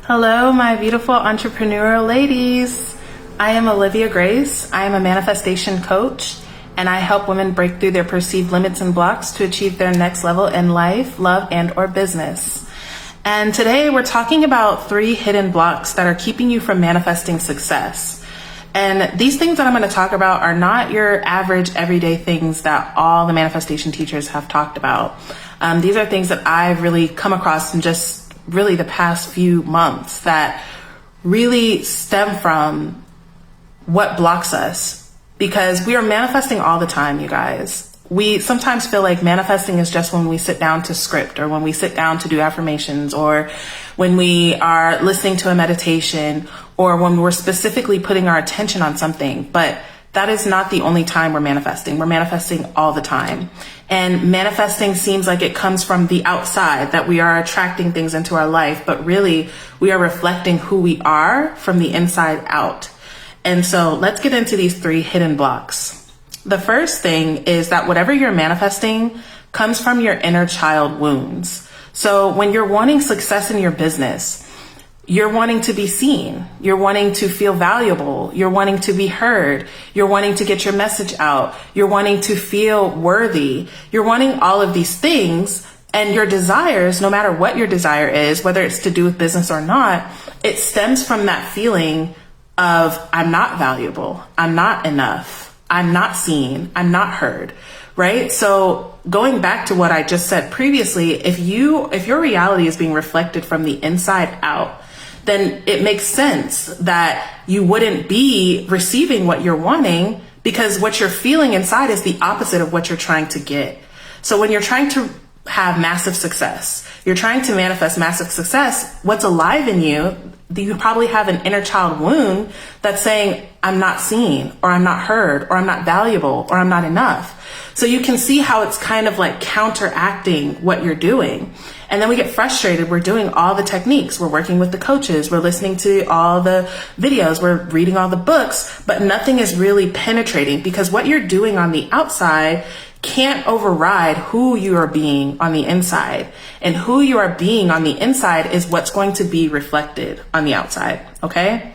Hello, my beautiful entrepreneurial ladies. I am Olivia Grace. I am a manifestation coach, and I help women break through their perceived limits and blocks to achieve their next level in life, love, and/or business. And today we're talking about 3 hidden blocks that are keeping you from manifesting success. And these things that I'm going to talk about are not your average everyday things that all the manifestation teachers have talked about. These are things that I've really come across in just really the past few months that really stem from what blocks us, because we are manifesting all the time, you guys. We sometimes feel like manifesting is just when we sit down to script, or when we sit down to do affirmations, or when we are listening to a meditation, or when we're specifically putting our attention on something. But that is not the only time we're manifesting. We're manifesting all the time. And manifesting seems like it comes from the outside, that we are attracting things into our life, but really we are reflecting who we are from the inside out. And so let's get into these 3 hidden blocks. The first thing is that whatever you're manifesting comes from your inner child wounds. So when you're wanting success in your business, you're wanting to be seen, you're wanting to feel valuable, you're wanting to be heard, you're wanting to get your message out, you're wanting to feel worthy, you're wanting all of these things, and your desires, no matter what your desire is, whether it's to do with business or not, it stems from that feeling of I'm not valuable, I'm not enough, I'm not seen, I'm not heard, right? So going back to what I just said previously, if your reality is being reflected from the inside out, then it makes sense that you wouldn't be receiving what you're wanting, because what you're feeling inside is the opposite of what you're trying to get. So when you're trying to have massive success, you're trying to manifest massive success, what's alive in you, you probably have an inner child wound that's saying, I'm not seen, or I'm not heard, or I'm not valuable, or I'm not enough. So you can see how it's kind of like counteracting what you're doing. And then we get frustrated. We're doing all the techniques. We're working with the coaches. We're listening to all the videos. We're reading all the books, but nothing is really penetrating, because what you're doing on the outside can't override who you are being on the inside. And who you are being on the inside is what's going to be reflected on the outside. Okay?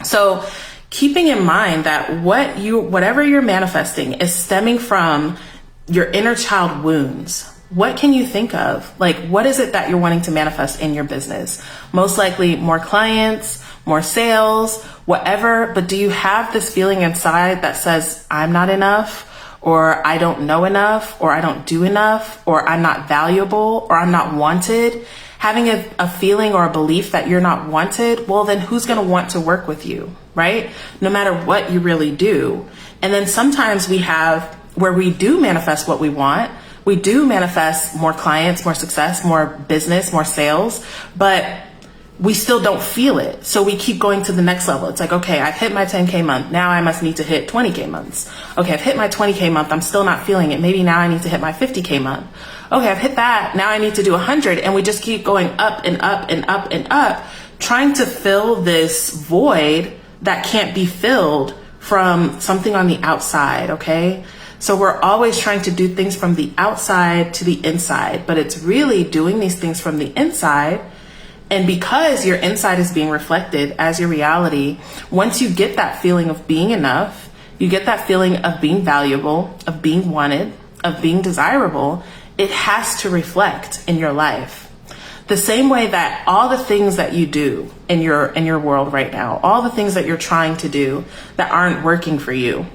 So keeping in mind that whatever you're manifesting is stemming from your inner child wounds. What can you think of? Like, what is it that you're wanting to manifest in your business? Most likely more clients, more sales, whatever. But do you have this feeling inside that says, I'm not enough, or I don't know enough, or I don't do enough, or I'm not valuable, or I'm not wanted? Having a feeling or a belief that you're not wanted, well, then who's going to want to work with you, right? No matter what you really do. And then sometimes we have where we do manifest what we want. We do manifest more clients, more success, more business, more sales, but we still don't feel it. So we keep going to the next level. It's like, okay, I've hit my 10K month. Now I must need to hit 20K months. Okay, I've hit my 20K month. I'm still not feeling it. Maybe now I need to hit my 50K month. Okay, I've hit that. Now I need to do 100. And we just keep going up and up and up and up, trying to fill this void that can't be filled from something on the outside, okay? So we're always trying to do things from the outside to the inside, but it's really doing these things from the inside. And because your inside is being reflected as your reality, once you get that feeling of being enough, you get that feeling of being valuable, of being wanted, of being desirable, it has to reflect in your life. The same way that all the things that you do in your world right now, all the things that you're trying to do that aren't working for you,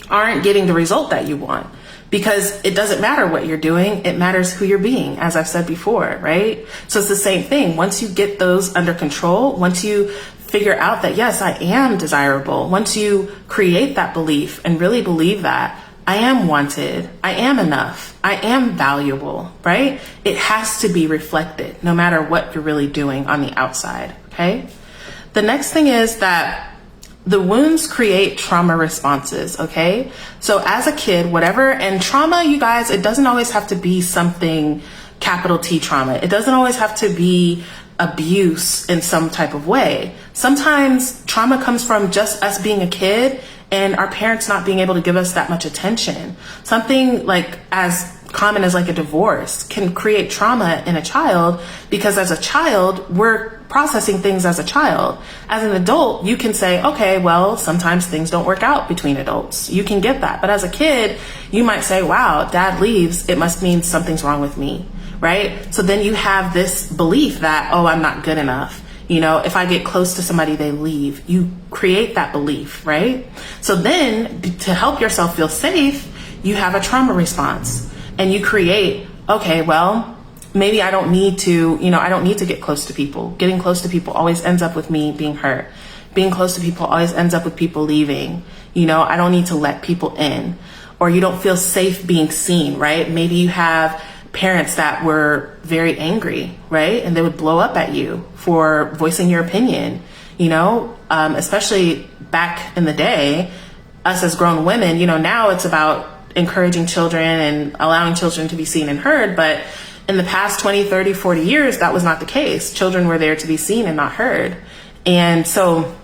aren't getting the result that you want, because it doesn't matter what you're doing. It matters who you're being, as I've said before, right? So it's the same thing. Once you get those under control, once you figure out that, yes, I am desirable, once you create that belief and really believe that I am wanted, I am enough, I am valuable, right? It has to be reflected no matter what you're really doing on the outside, okay? The next thing is that the wounds create trauma responses, okay? So as a kid, whatever, and trauma, you guys, it doesn't always have to be something capital T trauma. It doesn't always have to be abuse in some type of way. Sometimes trauma comes from just us being a kid and our parents not being able to give us that much attention. Something like as common as like a divorce can create trauma in a child, because as a child, we're processing things as a child. As an adult, you can say, okay, well, sometimes things don't work out between adults. You can get that. But as a kid, you might say, wow, dad leaves. It must mean something's wrong with me, right? So then you have this belief that, oh, I'm not good enough. You know, if I get close to somebody, they leave. You create that belief, right? So then to help yourself feel safe, you have a trauma response and you create, okay, well, maybe I don't need to, I don't need to get close to people. Getting close to people always ends up with me being hurt. Being close to people always ends up with people leaving. I don't need to let people in. Or you don't feel safe being seen, right? Maybe you have parents that were very angry, right? And they would blow up at you for voicing your opinion, especially back in the day, us as grown women, now it's about encouraging children and allowing children to be seen and heard. But in the past 20, 30, 40 years, that was not the case. Children were there to be seen and not heard. And so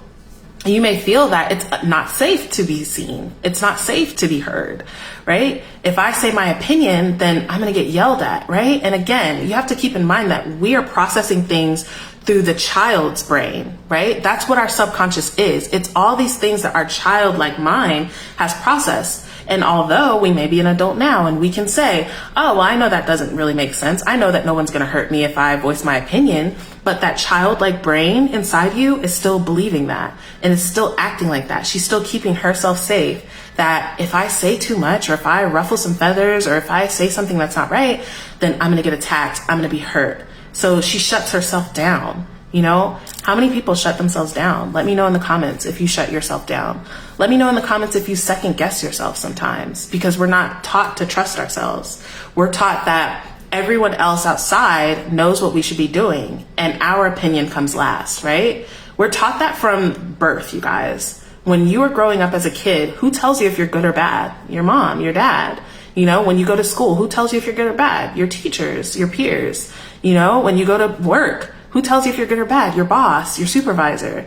you may feel that it's not safe to be seen. It's not safe to be heard, right? If I say my opinion, then I'm going to get yelled at, right? And again, you have to keep in mind that we are processing things through the child's brain, right? That's what our subconscious is. It's all these things that our childlike mind has processed. And although we may be an adult now and we can say, oh, well, I know that doesn't really make sense. I know that no one's going to hurt me if I voice my opinion. But that childlike brain inside you is still believing that and is still acting like that. She's still keeping herself safe, that if I say too much or if I ruffle some feathers or if I say something that's not right, then I'm going to get attacked. I'm going to be hurt. So she shuts herself down. How many people shut themselves down? Let me know in the comments if you shut yourself down. Let me know in the comments if you second guess yourself sometimes, because we're not taught to trust ourselves. We're taught that everyone else outside knows what we should be doing and our opinion comes last, right? We're taught that from birth, you guys. When you are growing up as a kid, who tells you if you're good or bad? Your mom, your dad. When you go to school, who tells you if you're good or bad? Your teachers, your peers. When you go to work, who tells you if you're good or bad? Your boss, your supervisor.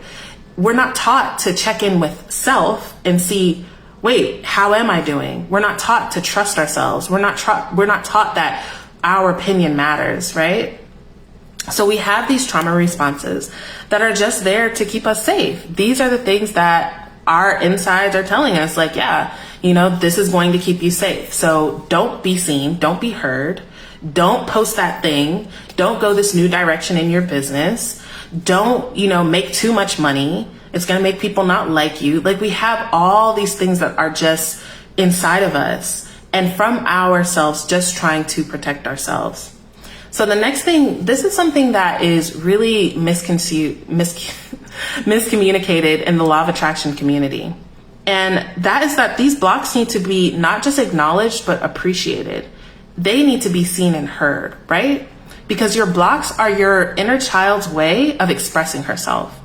We're not taught to check in with self and see, wait, how am I doing? We're not taught to trust ourselves. We're not taught that our opinion matters, right? So we have these trauma responses that are just there to keep us safe. These are the things that our insides are telling us, like, yeah, this is going to keep you safe. So don't be seen, don't be heard. Don't post that thing. Don't go this new direction in your business. Don't, make too much money. It's going to make people not like you. Like, we have all these things that are just inside of us and from ourselves, just trying to protect ourselves. So the next thing, this is something that is really miscommunicated in the law of attraction community. And that is that these blocks need to be not just acknowledged, but appreciated. They need to be seen and heard, right? Because your blocks are your inner child's way of expressing herself.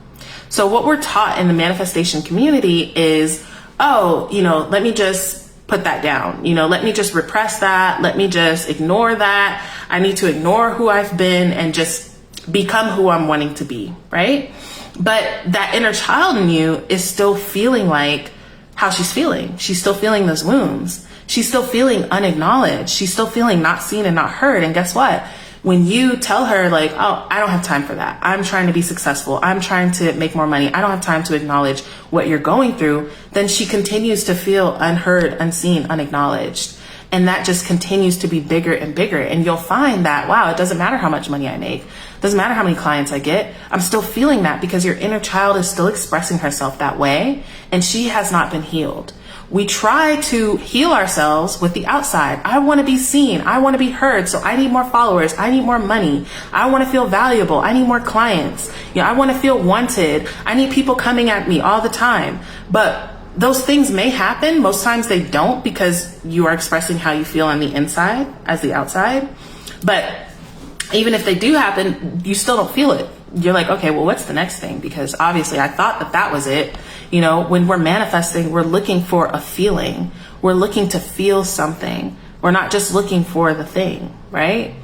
So what we're taught in the manifestation community is, let me just put that down. Let me just repress that. Let me just ignore that. I need to ignore who I've been and just become who I'm wanting to be, right? But that inner child in you is still feeling like how she's feeling. She's still feeling those wounds. She's still feeling unacknowledged. She's still feeling not seen and not heard. And guess what? When you tell her like, oh, I don't have time for that. I'm trying to be successful. I'm trying to make more money. I don't have time to acknowledge what you're going through. Then she continues to feel unheard, unseen, unacknowledged. And that just continues to be bigger and bigger. And you'll find that, wow, it doesn't matter how much money I make. It doesn't matter how many clients I get. I'm still feeling that because your inner child is still expressing herself that way. And she has not been healed. We try to heal ourselves with the outside. I want to be seen. I want to be heard. So I need more followers. I need more money. I want to feel valuable. I need more clients. I want to feel wanted. I need people coming at me all the time. But those things may happen. Most times they don't, because you are expressing how you feel on the inside as the outside. But even if they do happen, you still don't feel it. You're like, okay, well, what's the next thing? Because obviously I thought that was it. When we're manifesting, we're looking for a feeling. We're looking to feel something. We're not just looking for the thing, right?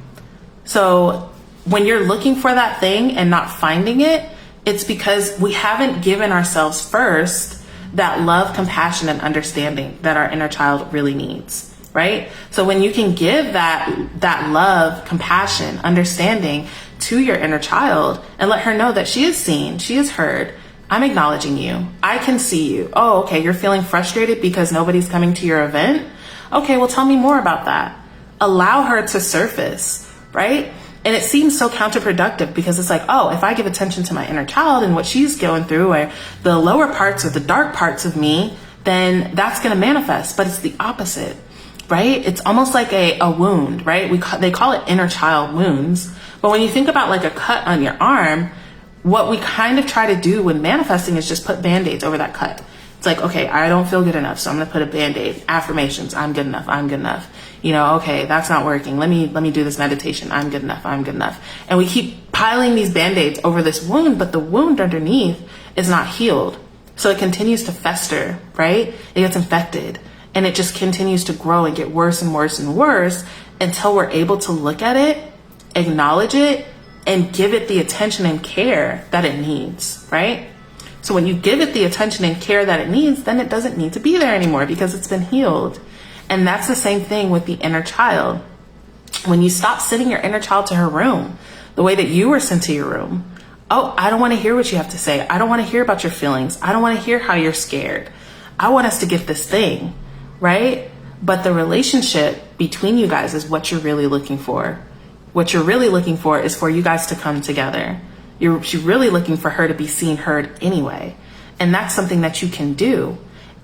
So when you're looking for that thing and not finding it, it's because we haven't given ourselves first that love, compassion, and understanding that our inner child really needs. right? So when you can give that love, compassion, understanding to your inner child and let her know that she is seen, she is heard, I'm acknowledging you, I can see you. Oh, okay, you're feeling frustrated because nobody's coming to your event? Okay, well, tell me more about that. Allow her to surface, right? And it seems so counterproductive because it's like, oh, if I give attention to my inner child and what she's going through, or the lower parts or the dark parts of me, then that's going to manifest. But it's the opposite, right? It's almost like a wound, right? They call it inner child wounds. But when you think about like a cut on your arm, what we kind of try to do when manifesting is just put band-aids over that cut. It's like, okay, I don't feel good enough, so I'm going to put a band-aid. Affirmations, I'm good enough, I'm good enough. You know, okay, that's not working. Let me do this meditation. I'm good enough, I'm good enough. And we keep piling these band-aids over this wound, but the wound underneath is not healed. So it continues to fester, right? It gets infected and it just continues to grow and get worse and worse and worse until we're able to look at it, acknowledge it, and give it the attention and care that it needs, right? So when you give it the attention and care that it needs, then it doesn't need to be there anymore because it's been healed. And that's the same thing with the inner child. When you stop sending your inner child to her room, the way that you were sent to your room, oh, I don't want to hear what you have to say. I don't want to hear about your feelings. I don't want to hear how you're scared. I want us to get this thing, right? But the relationship between you guys is what you're really looking for. What you're really looking for is for you guys to come together. You're really looking for her to be seen, heard anyway. And that's something that you can do.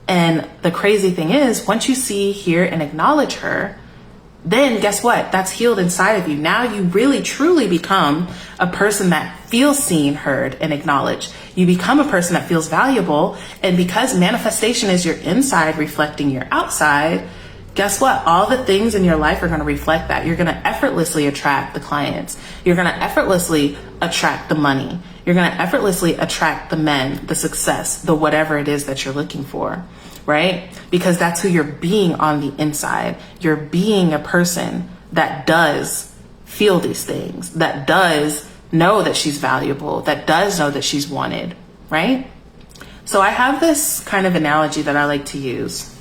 And the crazy thing is, once you see, hear, and acknowledge her, then guess what? That's healed inside of you. Now you really truly become a person that feels seen, heard, and acknowledged. You become a person that feels valuable. And because manifestation is your inside reflecting your outside, guess what? All the things in your life are going to reflect that. You're going to effortlessly attract the clients. You're going to effortlessly attract the money. You're going to effortlessly attract the men, the success, the whatever it is that you're looking for, right? Because that's who you're being on the inside. You're being a person that does feel these things, that does know that she's valuable, that does know that she's wanted, right? So I have this kind of analogy that I like to use,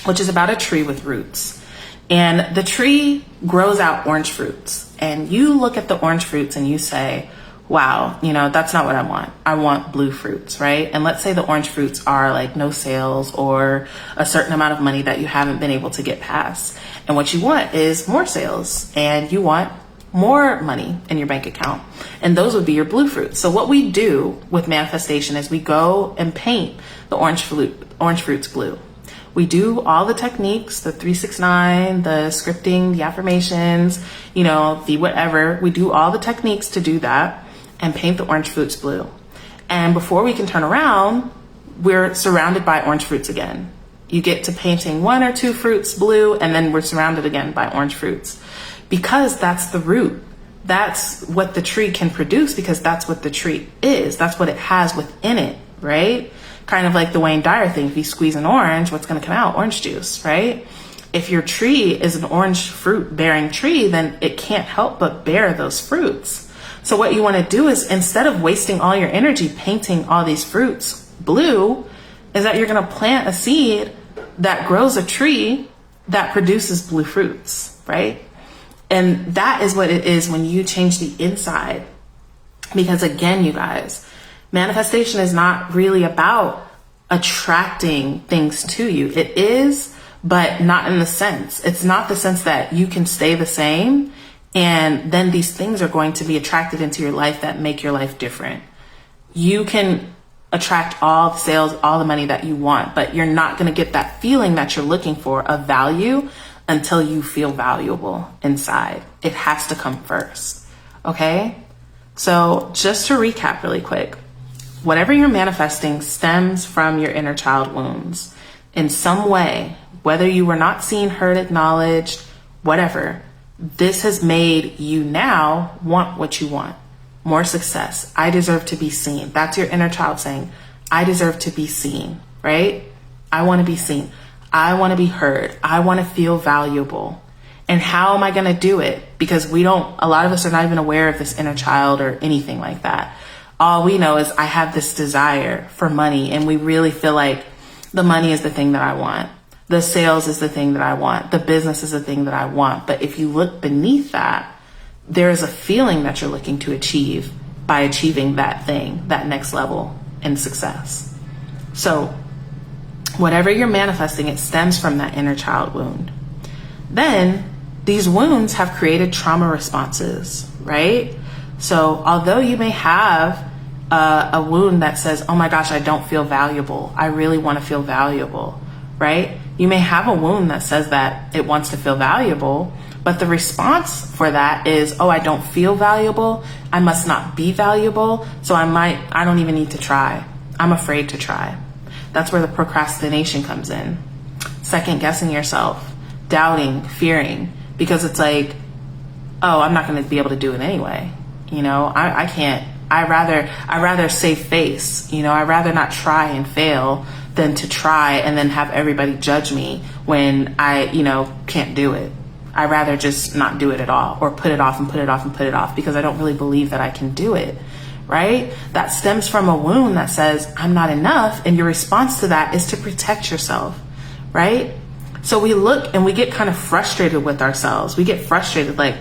which is about a tree with roots. And the tree grows out orange fruits. And you look at the orange fruits and you say, wow, you know, that's not what I want. I want blue fruits, right? And let's say the orange fruits are like no sales or a certain amount of money that you haven't been able to get past. And what you want is more sales and you want more money in your bank account. And those would be your blue fruits. So what we do with manifestation is we go and paint the orange fruits blue. We do all the techniques, the 369, the scripting, the affirmations, you know, the whatever. We do all the techniques to do that and paint the orange fruits blue. And before we can turn around, we're surrounded by orange fruits again. You get to painting one or two fruits blue, and then we're surrounded again by orange fruits. Because that's the root. That's what the tree can produce, because that's what the tree is. That's what it has within it, right? Kind of like the Wayne Dyer thing. If you squeeze an orange, what's going to come out? Orange juice, right? If your tree is an orange fruit bearing tree, then it can't help but bear those fruits. So what you want to do is, instead of wasting all your energy painting all these fruits blue, is that you're going to plant a seed that grows a tree that produces blue fruits, right? And that is what it is when you change the inside. Because again, you guys, manifestation is not really about attracting things to you. It is, but not in the sense. It's not the sense that you can stay the same and then these things are going to be attracted into your life that make your life different. You can attract all the sales, all the money that you want, but you're not going to get that feeling that you're looking for of value until you feel valuable inside. It has to come first. Okay? So just to recap really quick, whatever you're manifesting stems from your inner child wounds in some way, whether you were not seen, heard, acknowledged, whatever. This has made you now want what you want. More success. I deserve to be seen. That's your inner child saying, I deserve to be seen, right? I want to be seen. I want to be heard. I want to feel valuable. And how am I going to do it? Because a lot of us are not even aware of this inner child or anything like that. All we know is I have this desire for money and we really feel like the money is the thing that I want. The sales is the thing that I want. The business is the thing that I want. But if you look beneath that, there is a feeling that you're looking to achieve by achieving that thing, that next level in success. So whatever you're manifesting, it stems from that inner child wound. Then these wounds have created trauma responses, right? So although you may have a wound that says, oh my gosh, I don't feel valuable. I really want to feel valuable, right? You may have a wound that says that it wants to feel valuable, but the response for that is, oh, I don't feel valuable. I must not be valuable. So I don't even need to try. I'm afraid to try. That's where the procrastination comes in. Second guessing yourself, doubting, fearing, because it's like, oh, I'm not going to be able to do it anyway. You know, I can't. I rather save face. You know, I'd rather not try and fail than to try and then have everybody judge me when I, can't do it. I'd rather just not do it at all, or put it off and put it off and put it off because I don't really believe that I can do it, right? That stems from a wound that says, I'm not enough. And your response to that is to protect yourself, right? So we look and we get kind of frustrated with ourselves. We get frustrated like,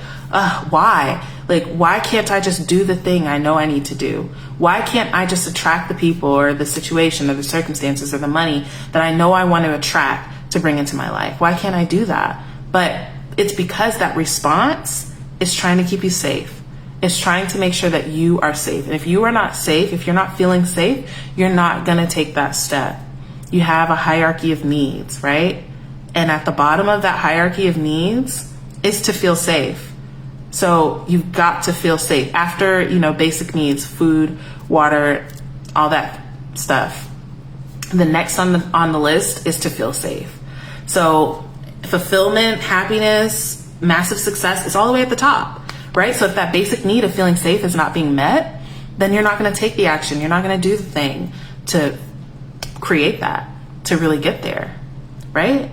why? Like, why can't I just do the thing I know I need to do? Why can't I just attract the people or the situation or the circumstances or the money that I know I want to attract to bring into my life? Why can't I do that? But it's because that response is trying to keep you safe. It's trying to make sure that you are safe. And if you are not safe, if you're not feeling safe, you're not going to take that step. You have a hierarchy of needs, right? And at the bottom of that hierarchy of needs is to feel safe. So you've got to feel safe after, basic needs, food, water, all that stuff. The next on the list is to feel safe. So fulfillment, happiness, massive success is all the way at the top, right? So if that basic need of feeling safe is not being met, then you're not going to take the action. You're not going to do the thing to create that, to really get there, right?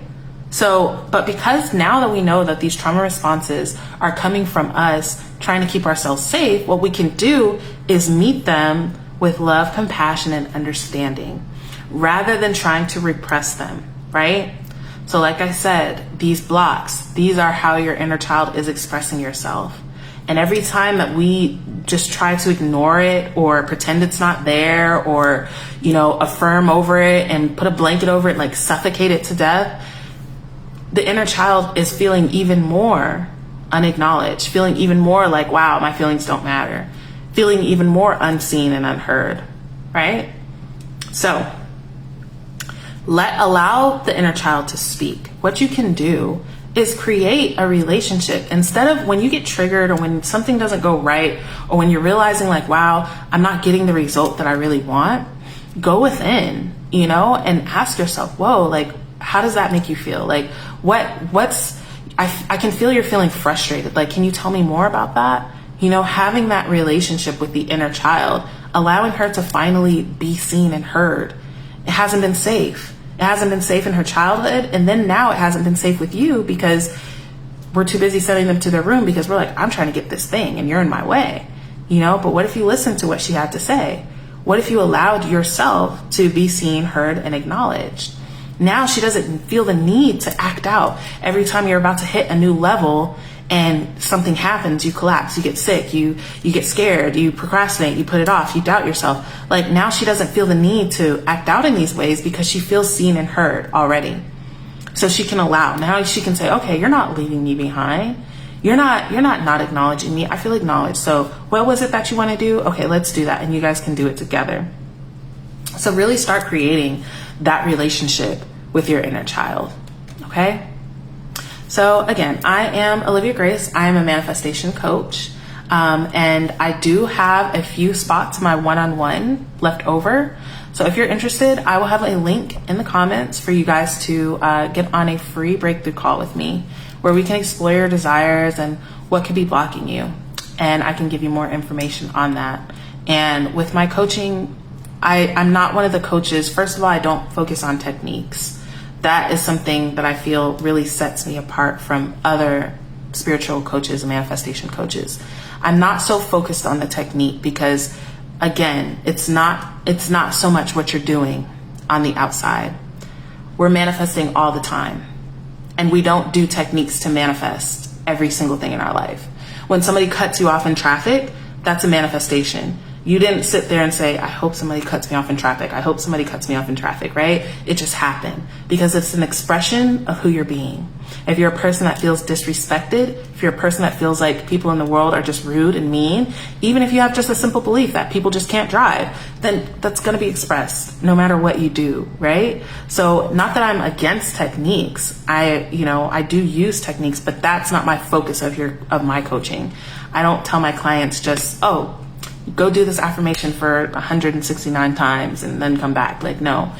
So, but because now that we know that these trauma responses are coming from us trying to keep ourselves safe, what we can do is meet them with love, compassion, and understanding rather than trying to repress them, right? So like I said, these blocks, these are how your inner child is expressing yourself. And every time that we just try to ignore it or pretend it's not there or, affirm over it and put a blanket over it, like suffocate it to death, the inner child is feeling even more unacknowledged, feeling even more like, wow, my feelings don't matter, feeling even more unseen and unheard, right? So allow the inner child to speak. What you can do is create a relationship. Instead of when you get triggered or when something doesn't go right or when you're realizing like, wow, I'm not getting the result that I really want, go within, and ask yourself, whoa, like, how does that make you feel? Like, I can feel you're feeling frustrated. Like, can you tell me more about that? Having that relationship with the inner child, allowing her to finally be seen and heard. It hasn't been safe. It hasn't been safe in her childhood. And then now it hasn't been safe with you because we're too busy sending them to their room because we're like, I'm trying to get this thing and you're in my way, but what if you listened to what she had to say? What if you allowed yourself to be seen, heard, and acknowledged? Now she doesn't feel the need to act out. Every time you're about to hit a new level and something happens, you collapse, you get sick, you get scared, you procrastinate, you put it off, you doubt yourself. Like now she doesn't feel the need to act out in these ways because she feels seen and heard already. So she can allow. Now she can say, okay, you're not leaving me behind. You're not acknowledging me. I feel acknowledged. So what was it that you want to do? Okay, let's do that. And you guys can do it together. So really start creating that relationship with your inner child. Okay? So again, I am Olivia Grace. I am a manifestation coach. And I do have a few spots in my one-on-one left over. So if you're interested, I will have a link in the comments for you guys to get on a free breakthrough call with me where we can explore your desires and what could be blocking you. And I can give you more information on that. And with my coaching, I'm not one of the coaches. First of all, I don't focus on techniques. That is something that I feel really sets me apart from other spiritual coaches and manifestation coaches. I'm not so focused on the technique because, again, it's not so much what you're doing on the outside. we're manifesting all the time. And we don't do techniques to manifest every single thing in our life. When somebody cuts you off in traffic, that's a manifestation. You didn't sit there and say, I hope somebody cuts me off in traffic. I hope somebody cuts me off in traffic, right? It just happened because it's an expression of who you're being. If you're a person that feels disrespected, if you're a person that feels like people in the world are just rude and mean, even if you have just a simple belief that people just can't drive, then that's going to be expressed no matter what you do, right? So not that I'm against techniques. I do use techniques, but that's not my focus of my coaching. I don't tell my clients just, go do this affirmation for 169 times and then come back. Like, no,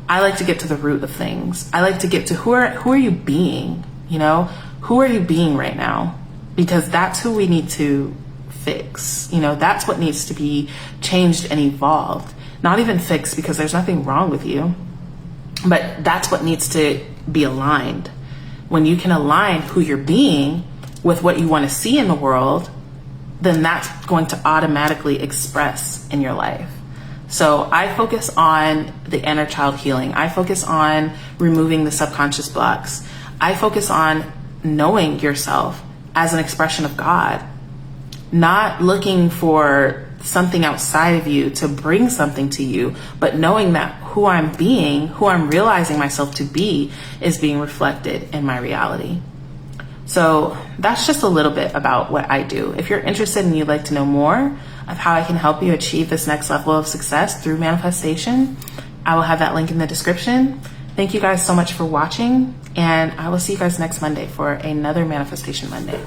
I like to get to the root of things. I like to get to who are you being, who are you being right now? Because that's who we need to fix. That's what needs to be changed and evolved. Not even fixed, because there's nothing wrong with you, but that's what needs to be aligned. When you can align who you're being with what you want to see in the world, then that's going to automatically express in your life. So I focus on the inner child healing. I focus on removing the subconscious blocks. I focus on knowing yourself as an expression of God, not looking for something outside of you to bring something to you, but knowing that who I'm being, who I'm realizing myself to be, is being reflected in my reality. So that's just a little bit about what I do. If you're interested and you'd like to know more of how I can help you achieve this next level of success through manifestation, I will have that link in the description. Thank you guys so much for watching, and I will see you guys next Monday for another Manifestation Monday.